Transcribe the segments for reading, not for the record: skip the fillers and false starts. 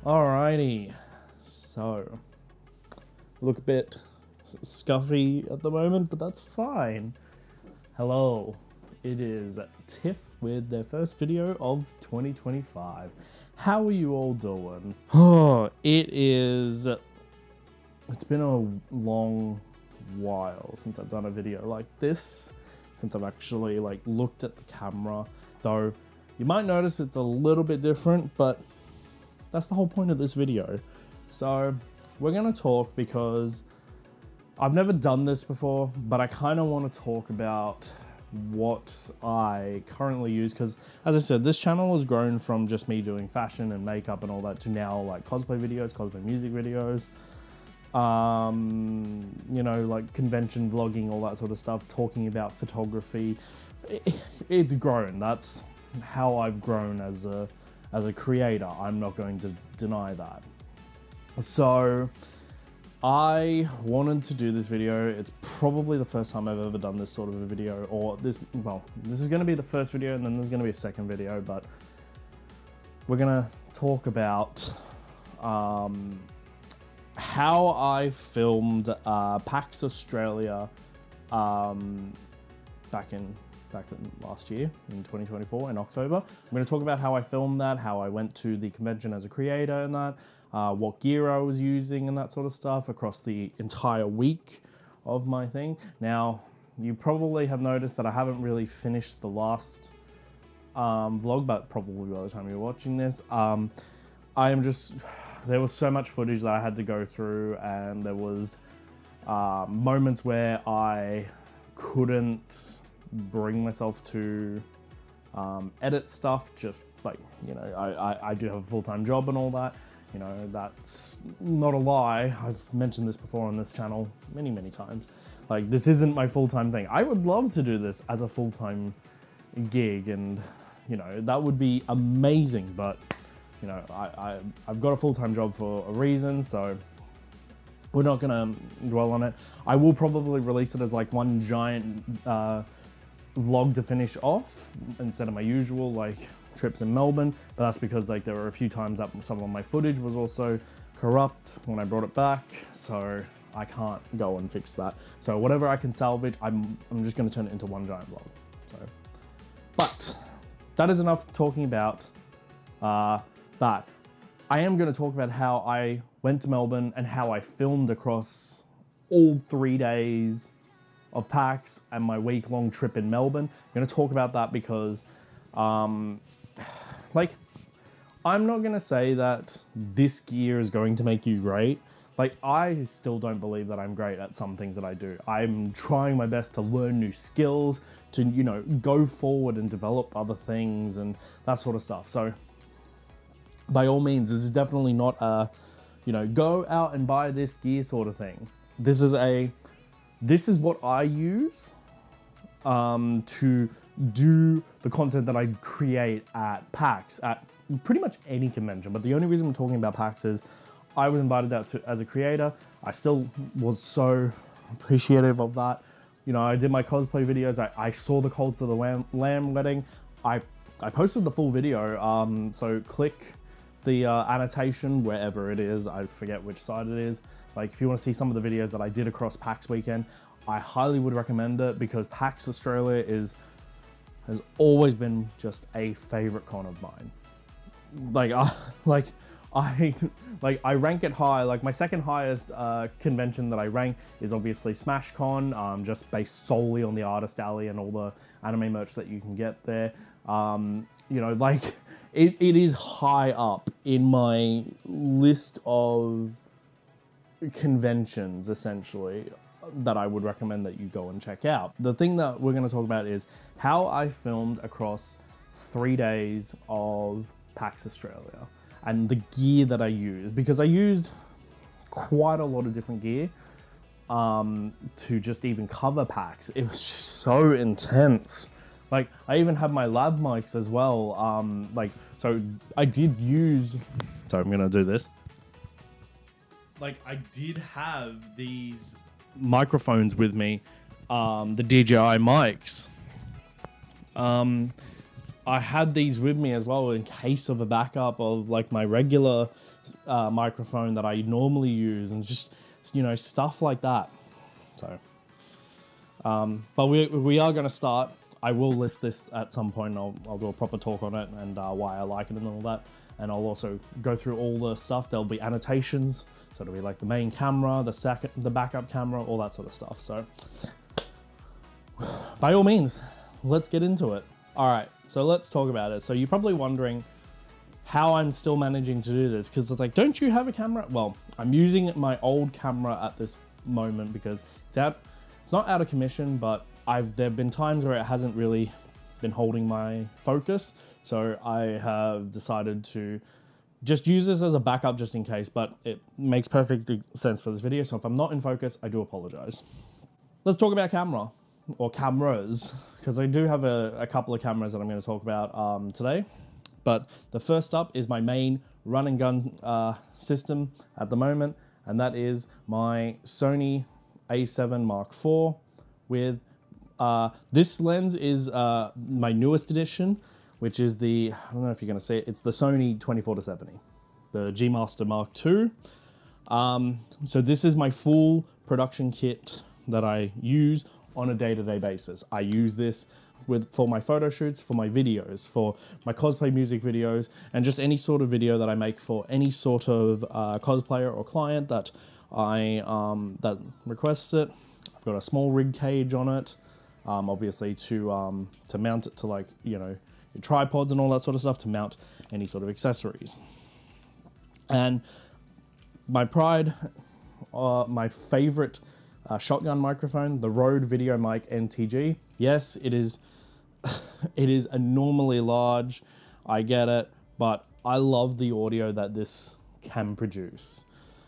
Alrighty, so look a bit scuffy at the moment, but that's fine. Hello, it is Tiff with their first video of 2025. How are you all doing? Oh, it's been a long while since I've done a video like this, since I've actually looked at the camera, though you might notice it's a little bit different, but that's the whole point of this video. So we're gonna talk because I've never done this before, but I kind of want to talk about what I currently use, because as I said, this channel has grown from just me doing fashion and makeup and all that to now like cosplay videos, cosplay music videos, you know, like convention vlogging, all that sort of stuff, talking about photography. It's grown. That's how I've grown as a creator. I'm not going to deny that. So I wanted to do this video. It's probably the first time I've ever done this sort of a video, or this is going to be the first video and then there's going to be a second video, but we're going to talk about how I filmed Pax Australia back in last year in 2024 in October. I'm going to talk about how I filmed that, how I went to the convention as a creator and that, what gear I was using and that sort of stuff across the entire week of my thing. Now, you probably have noticed that I haven't really finished the last vlog, but probably by the time you're watching this, there was so much footage that I had to go through, and there was moments where I couldn't bring myself to edit stuff, just like, you know, I do have a full-time job and all that. You know, that's not a lie. I've mentioned this before on this channel many times. Like, this isn't my full-time thing. I would love to do this as a full-time gig, and you know, that would be amazing, but you know, I've got a full-time job for a reason, so we're not gonna dwell on it. I will probably release it as like one giant vlog to finish off instead of my usual like trips in Melbourne, but that's because like there were a few times that some of my footage was also corrupt when I brought it back, so I can't go and fix that. So whatever I can salvage, I'm just going to turn it into one giant vlog. So, but that is enough talking about that. I am going to talk about how I went to Melbourne and how I filmed across all 3 days of PAX and my week-long trip in Melbourne. I'm going to talk about that because like, I'm not gonna say that this gear is going to make you great. Like, I still don't believe that I'm great at some things that I do. I'm trying my best to learn new skills, to, you know, go forward and develop other things and that sort of stuff. So by all means, this is definitely not a, you know, go out and buy this gear sort of thing. This is what I use to do the content that I create at PAX, at pretty much any convention. But the only reason we're talking about PAX is I was invited out to as a creator. I still was so appreciative of that. You know, I did my cosplay videos. I saw the Cold for the Lamb wedding. I posted the full video. So click the annotation wherever it is. I forget which side it is. Like, if you want to see some of the videos that I did across PAX weekend, I highly would recommend it, because PAX Australia has always been just a favorite con of mine. I rank it high. Like, my second highest convention that I rank is obviously SmashCon, just based solely on the Artist Alley and all the anime merch that you can get there. You know, like, it is high up in my list of conventions, essentially, that I would recommend that you go and check out. The thing that we're going to talk about is how I filmed across 3 days of PAX Australia and the gear that I used, because I used quite a lot of different gear to just even cover PAX. It was just so intense. Like, I even had my lab mics as well. So I did use, so I'm going to do this. Like, I did have these microphones with me, the DJI mics. I had these with me as well in case of a backup of like my regular microphone that I normally use, and just, you know, stuff like that. So, but we are going to start. I will list this at some point. I'll do a proper talk on it and why I like it and all that. And I'll also go through all the stuff. There'll be annotations. So it'll be like the main camera, the backup camera, all that sort of stuff. So by all means, let's get into it. All right, so let's talk about it. So you're probably wondering how I'm still managing to do this, because it's like, don't you have a camera? Well, I'm using my old camera at this moment because it's not out of commission, but there've been times where it hasn't really been holding my focus. So I have decided to just use this as a backup just in case, but it makes perfect sense for this video. So if I'm not in focus, I do apologize. Let's talk about camera, or cameras, because I do have a couple of cameras that I'm going to talk about today. But the first up is my main run and gun system at the moment, and that is my Sony A7 Mark IV with, this lens is my newest edition, which is I don't know if you're going to see it, it's the Sony 24-70, the G Master Mark II. So this is my full production kit that I use on a day-to-day basis. I use this for my photo shoots, for my videos, for my cosplay music videos, and just any sort of video that I make for any sort of cosplayer or client that that requests it. I've got a small rig cage on it, obviously to mount it to, like, you know, your tripods and all that sort of stuff, to mount any sort of accessories. And my pride, my favorite shotgun microphone, the Rode VideoMic NTG. Yes, it is it is abnormally large, I get it, but I love the audio that this can produce.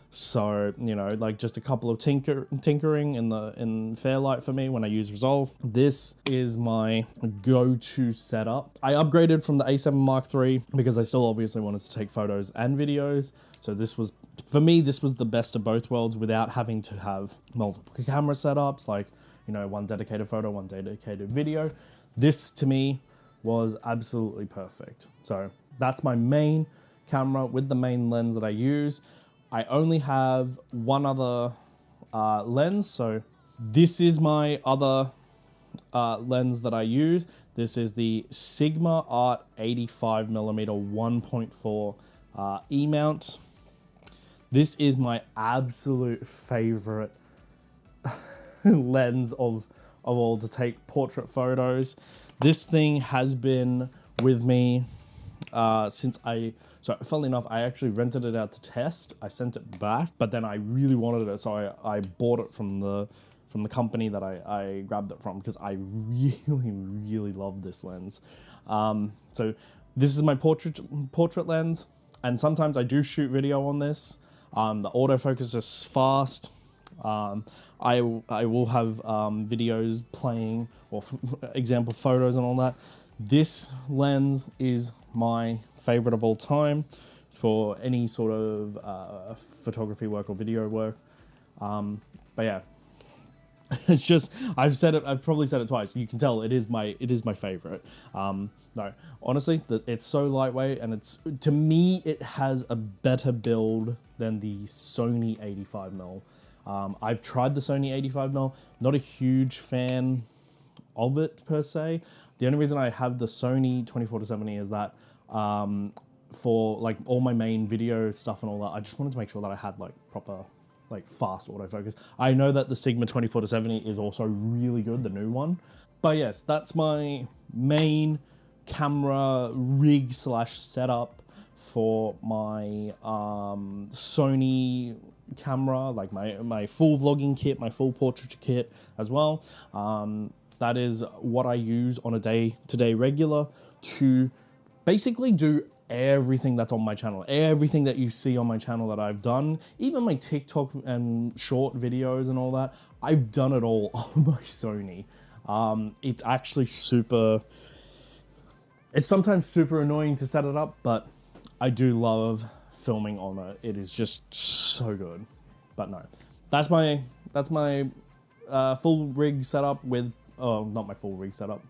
So, you know, like just a couple of tinkering in Fairlight for me when I use Resolve. This is my go-to setup. I upgraded from the A7 Mark III because I still obviously wanted to take photos and videos. So this was, for me, this was the best of both worlds without having to have multiple camera setups, like, you know, one dedicated photo, one dedicated video. This to me was absolutely perfect. So that's my main camera with the main lens that I use. I only have one other lens, so this is my other lens that I use. This is the Sigma Art 85mm 1.4 E-mount. This is my absolute favorite lens of all to take portrait photos. This thing has been with me since so funnily enough, I actually rented it out to test. I sent it back, but then I really wanted it, so I bought it from the company that I grabbed it from, because I really, really love this lens. So this is my portrait lens, and sometimes I do shoot video on this. The autofocus is fast. I will have videos playing, or example photos and all that. This lens is my favorite of all time for any sort of photography work or video work. But yeah, it's just, I've probably said it twice. You can tell it is my favorite. No, honestly, it's so lightweight, and to me, it has a better build than the Sony 85mm. I've tried the Sony 85mm, not a huge fan of it per se. The only reason I have the Sony 24-70 is that for like all my main video stuff and all that, I just wanted to make sure that I had like proper, like fast autofocus. I know that the Sigma 24-70 is also really good, the new one. But yes, that's my main camera rig / setup for my Sony camera, like my full vlogging kit, my full portraiture kit as well. That is what I use on a day-to-day regular to basically do everything that's on my channel. Everything that you see on my channel that I've done, even my TikTok and short videos and all that, I've done it all on my Sony. It's actually it's sometimes super annoying to set it up, but I do love filming on it. It is just so good. But no, that's my full rig setup with, oh, not my full rig setup.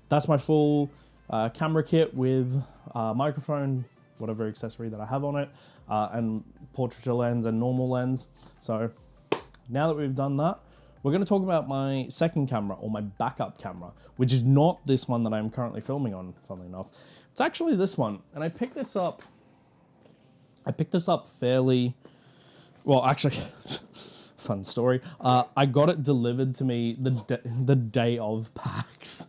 That's my full camera kit with microphone, whatever accessory that I have on it, and portraiture lens and normal lens. So now that we've done that, we're going to talk about my second camera, or my backup camera, which is not this one that I'm currently filming on, funnily enough. It's actually this one, and I picked this up fairly, well, actually, fun story. I got it delivered to me the day of PAX.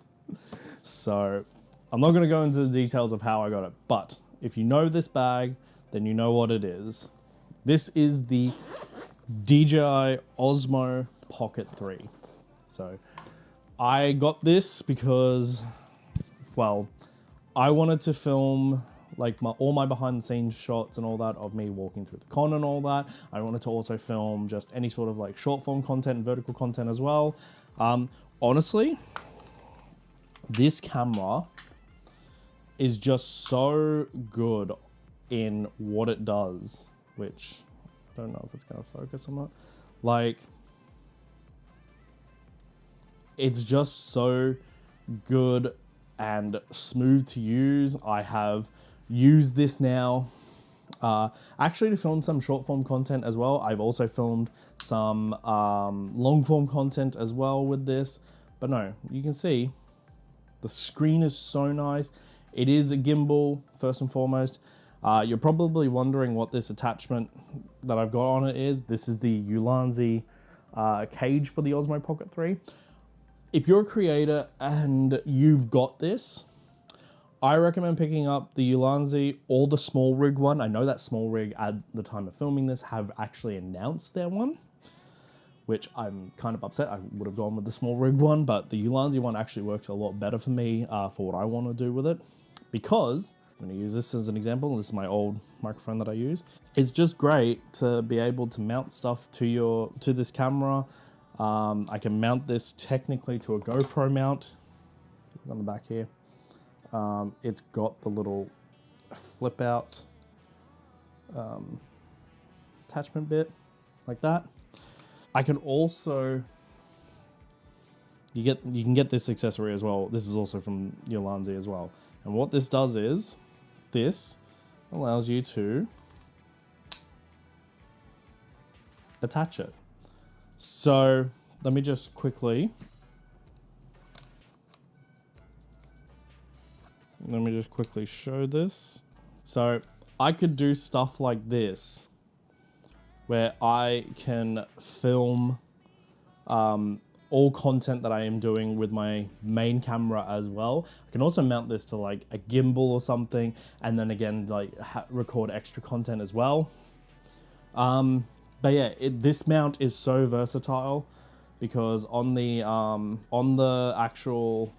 So I'm not going to go into the details of how I got it, but if you know this bag, then you know what it is. This is the DJI Osmo Pocket 3. So I got this because, well, I wanted to film like all my behind the scenes shots and all that of me walking through the con and all that. I wanted to also film just any sort of like short form content and vertical content as well. Honestly, this camera is just so good in what it does, which I don't know if it's going to focus or not. Like, it's just so good and smooth to use. I have used this now actually to film some short form content as well. I've also filmed some long form content as well with this. But no, you can see the screen is so nice. It is a gimbal, first and foremost. You're probably wondering what this attachment that I've got on it is. This is the Ulanzi cage for the Osmo Pocket 3. If you're a creator and you've got this, I recommend picking up the Ulanzi or the small rig one. I know that small rig at the time of filming this have actually announced their one, which I'm kind of upset. I would have gone with the small rig one, but the Ulanzi one actually works a lot better for me for what I want to do with it, because I'm going to use this as an example. This is my old microphone that I use. It's just great to be able to mount stuff to this camera. I can mount this technically to a GoPro mount on the back here. It's got the little flip out attachment bit like that. I can also, you can get this accessory as well. This is also from Ulanzi as well. And what this does is, this allows you to attach it. So let me just quickly show this. So I could do stuff like this, where I can film all content that I am doing with my main camera as well. I can also mount this to like a gimbal or something, and then again like record extra content as well. But yeah, this mount is so versatile, because on the actual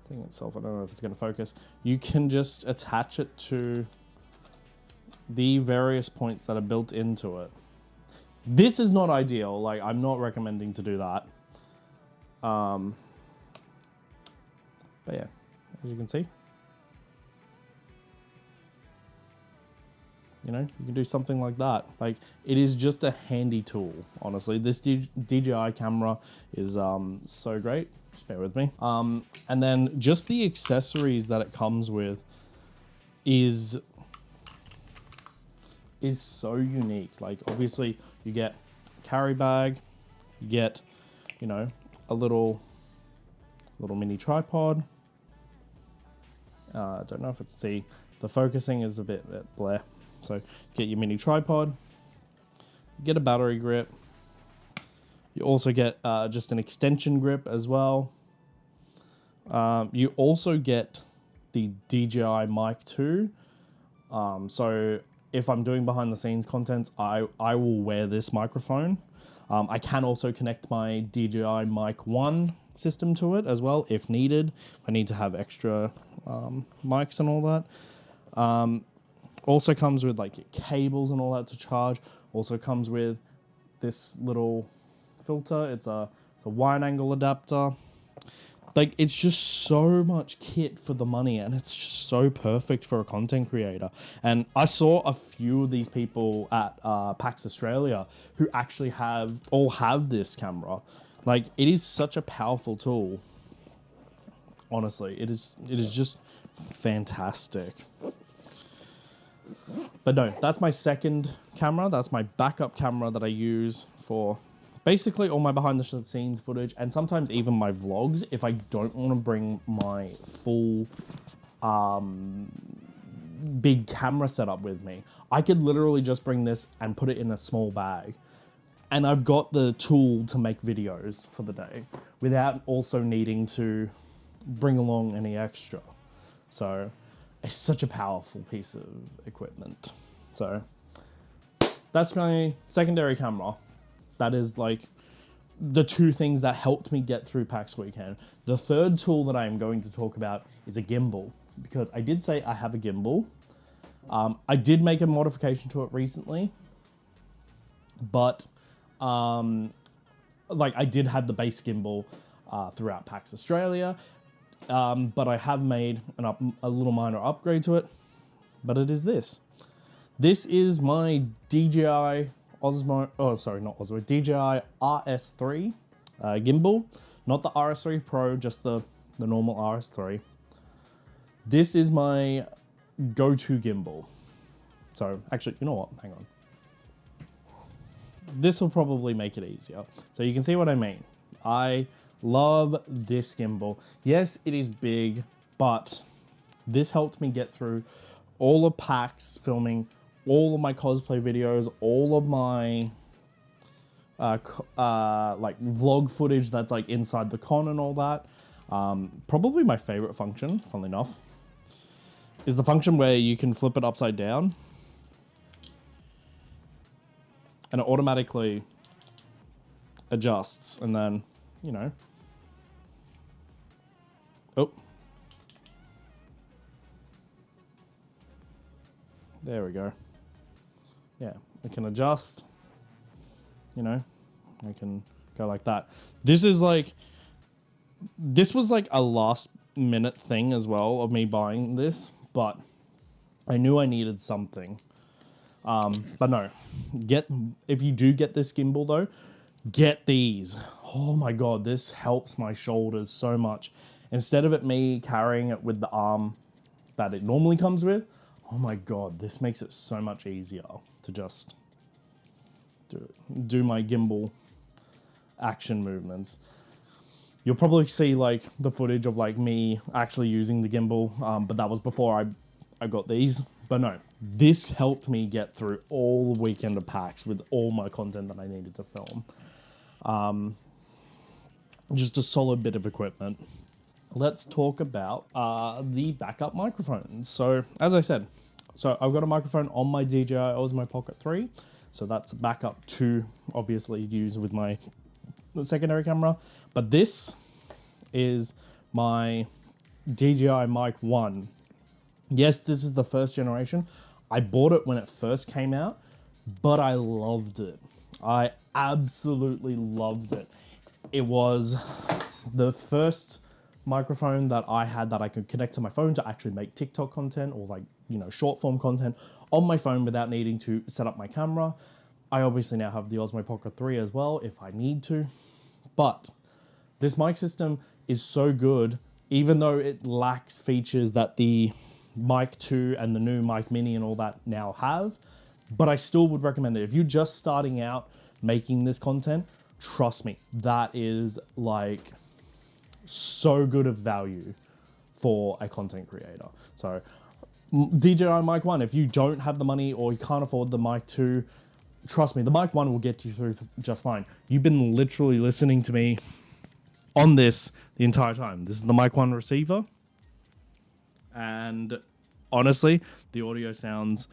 thing itself, I don't know if it's going to focus, you can just attach it to the various points that are built into it. This is not ideal, like I'm not recommending to do that. But yeah, as you can see, you know, you can do something like that. Like, it is just a handy tool, honestly. This DJI camera is so great. Just bear with me. And then just the accessories that it comes with is so unique. Like, obviously you get a carry bag, you get, you know, a little mini tripod. I don't know if it's, see, the focusing is a bit blare. So get your mini tripod, get a battery grip. You also get just an extension grip as well. You also get the DJI mic too. So if I'm doing behind the scenes content, I will wear this microphone. I can also connect my DJI Mic 1 system to it as well if needed. I need to have extra mics and all that. Also comes with like cables and all that to charge. Also comes with this little filter. It's a wide angle adapter. Like, it's just so much kit for the money, and it's just so perfect for a content creator. And I saw a few of these people at PAX Australia who actually have this camera. Like, it is such a powerful tool. Honestly, it is just fantastic. But no, that's my second camera. That's my backup camera that I use for basically all my behind the scenes footage, and sometimes even my vlogs if I don't want to bring my full big camera setup with me. I could literally just bring this and put it in a small bag, and I've got the tool to make videos for the day without also needing to bring along any extra. So it's such a powerful piece of equipment. So that's my secondary camera. That is like the two things that helped me get through PAX weekend. The third tool that I am going to talk about is a gimbal, because I did say I have a gimbal. I did make a modification to it recently, but like I did have the base gimbal throughout PAX Australia, but I have made a little minor upgrade to it, but it is this. This is my DJI Osmo, oh sorry, not Osmo, DJI RS3 gimbal, not the RS3 Pro, just the normal RS3. This is my go-to gimbal. So actually, you know what, hang on. This will probably make it easier. So you can see what I mean. I love this gimbal. Yes, it is big, but this helped me get through all of PAX filming, all of my cosplay videos, all of my like vlog footage that's like inside the con and all that. Probably my favorite function, funnily enough, is the function where you can flip it upside down and it automatically adjusts, and then, you know, oh, there we go. Yeah, it can adjust, you know, I can go like that. This was like a last minute thing as well of me buying this, but I knew I needed something. But no, if you do get this gimbal though, get these. Oh my God, this helps my shoulders so much. Instead of me carrying it with the arm that it normally comes with, oh my God, this makes it so much easier to just do my gimbal action movements. You'll probably see like the footage of like me actually using the gimbal, but that was before I got these. But no, this helped me get through all the weekend of PAX with all my content that I needed to film. Just a solid bit of equipment. Let's talk about the backup microphones. So as I said, I've got a microphone on my DJI Osmo Pocket 3. So that's backup to obviously use with my secondary camera. But this is my DJI Mic 1. Yes, this is the first generation. I bought it when it first came out, but I loved it. I absolutely loved it. It was the first microphone that I had that I could connect to my phone to actually make TikTok content or like, you know, short form content on my phone without needing to set up my camera. I obviously now have the Osmo Pocket 3 as well if I need to, but this mic system is so good, even though it lacks features that the Mic 2 and the new Mic Mini and all that now have, but I still would recommend it. If you're just starting out making this content, trust me, that is like so good of value for a content creator. So DJI Mic 1, if you don't have the money or you can't afford the Mic 2, trust me, the Mic 1 will get you through just fine. You've been literally listening to me on this the entire time. This is the Mic 1 receiver. And honestly, the audio sounds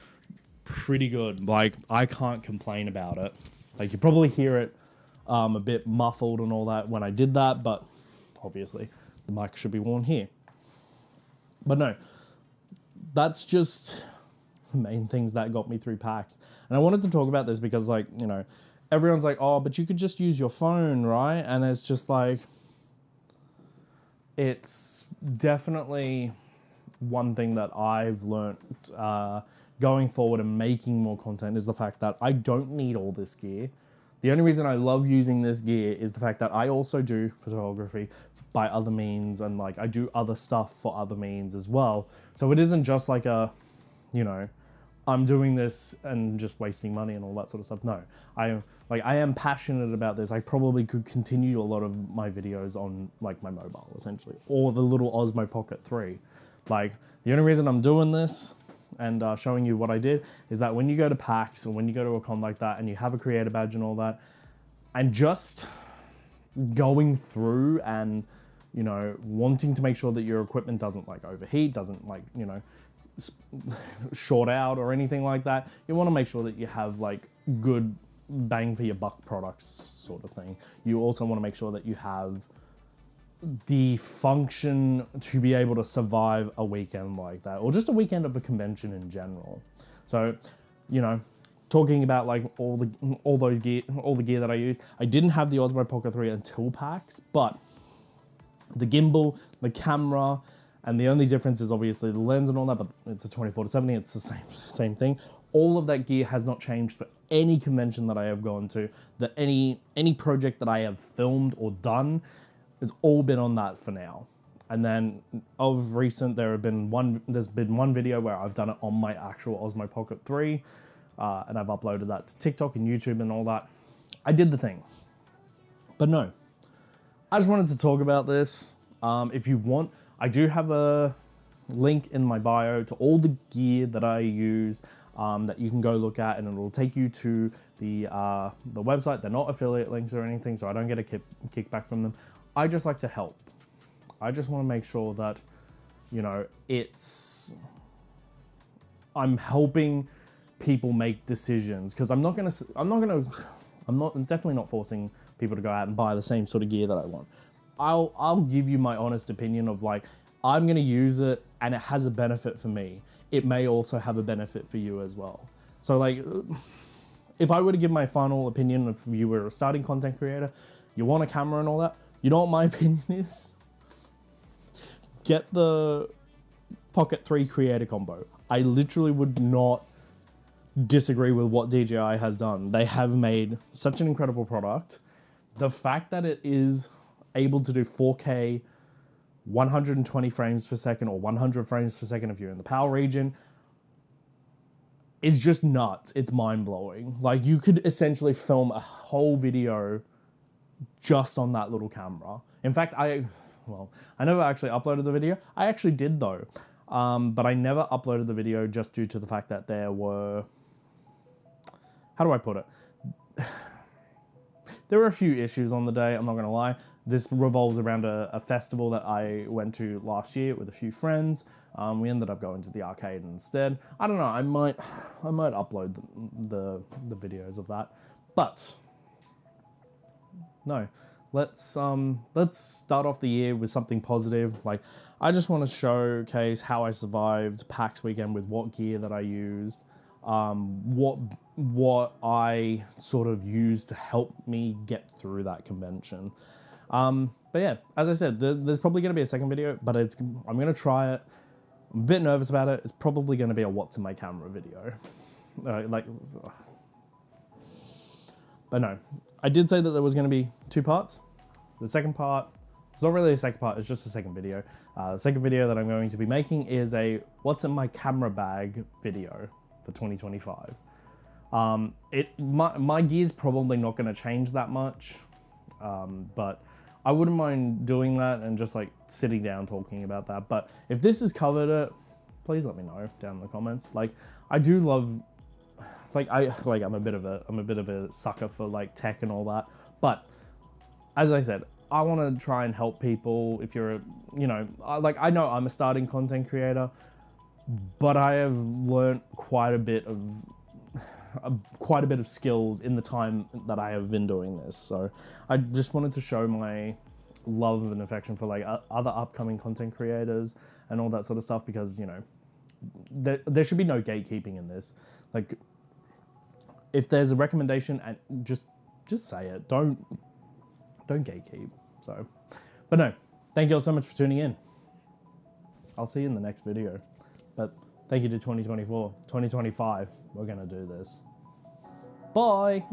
pretty good. Like, I can't complain about it. Like, you probably hear it a bit muffled and all that when I did that, but obviously the mic should be worn here. But no, that's just the main things that got me through PAX. And I wanted to talk about this because, like, you know, everyone's like, oh, but you could just use your phone, right? And it's just like, it's definitely one thing that I've learned going forward and making more content is the fact that I don't need all this gear. The only reason I love using this gear is the fact that I also do photography by other means, and like I do other stuff for other means as well. So it isn't just like a, you know, I'm doing this and just wasting money and all that sort of stuff. No, I am passionate about this. I probably could continue a lot of my videos on like my mobile essentially, or the little Osmo Pocket 3. Like the only reason I'm doing this and showing you what I did is that when you go to PAX or when you go to a con like that and you have a creator badge and all that, and just going through and, you know, wanting to make sure that your equipment doesn't like overheat, doesn't like, you know, short out or anything like that. You want to make sure that you have like good bang for your buck products sort of thing. You also want to make sure that you have the function to be able to survive a weekend like that, or just a weekend of a convention in general. So, you know, talking about like all the gear that I use, I didn't have the Osmo Pocket 3 until PAX, but the gimbal, the camera, and the only difference is obviously the lens and all that, but it's a 24-70, it's the same thing. All of that gear has not changed for any convention that I have gone to, that any project that I have filmed or done has all been on that for now. And then of recent, there's been one video where I've done it on my actual Osmo Pocket 3, and I've uploaded that to TikTok and YouTube and all that. I did the thing. But no, I just wanted to talk about this. If you want, I do have a link in my bio to all the gear that I use that you can go look at, and it will take you to the website. They're not affiliate links or anything, so I don't get a kickback from them. I just like to help. I just want to make sure that, you know, I'm helping people make decisions, because I'm definitely not forcing people to go out and buy the same sort of gear that I want. I'll give you my honest opinion of like, I'm going to use it and it has a benefit for me. It may also have a benefit for you as well. So like, if I were to give my final opinion, if you were a starting content creator, you want a camera and all that, you know what my opinion is? Get the Pocket 3 Creator Combo. I literally would not disagree with what DJI has done. They have made such an incredible product. The fact that it is able to do 4K, 120 frames per second, or 100 frames per second if you're in the PAL region, is just nuts. It's mind-blowing. Like, you could essentially film a whole video just on that little camera. In fact, I never actually uploaded the video. I actually did though, but I never uploaded the video just due to the fact that there were, how do I put it? There were a few issues on the day, I'm not gonna lie. This revolves around a festival that I went to last year with a few friends. We ended up going to the arcade instead. I don't know, I might upload the videos of that, but no. Let's start off the year with something positive. Like, I just want to showcase how I survived PAX weekend with what gear that I used, what I sort of used to help me get through that convention. But yeah, as I said, there's probably going to be a second video, but I'm going to try it. I'm a bit nervous about it. It's probably going to be a what's in my camera video. But no, I did say that there was going to be 2 parts. The second part, it's not really a second part, it's just a second video. The second video that I'm going to be making is a what's in my camera bag video for 2025. My gear's probably not going to change that much, but I wouldn't mind doing that and just like sitting down talking about that. But if this has covered it, please let me know down in the comments. Like, I do love, I'm a bit of a sucker for like tech and all that. But as I said, I want to try and help people. If you're, I know I'm a starting content creator, but I have learned quite a bit of skills in the time that I have been doing this. So I just wanted to show my love and affection for like other upcoming content creators and all that sort of stuff, because, you know, there should be no gatekeeping in this. Like, if there's a recommendation, and just say it. Don't gatekeep. So, but no, thank you all so much for tuning in. I'll see you in the next video. But thank you to 2024, 2025. We're gonna do this. Bye.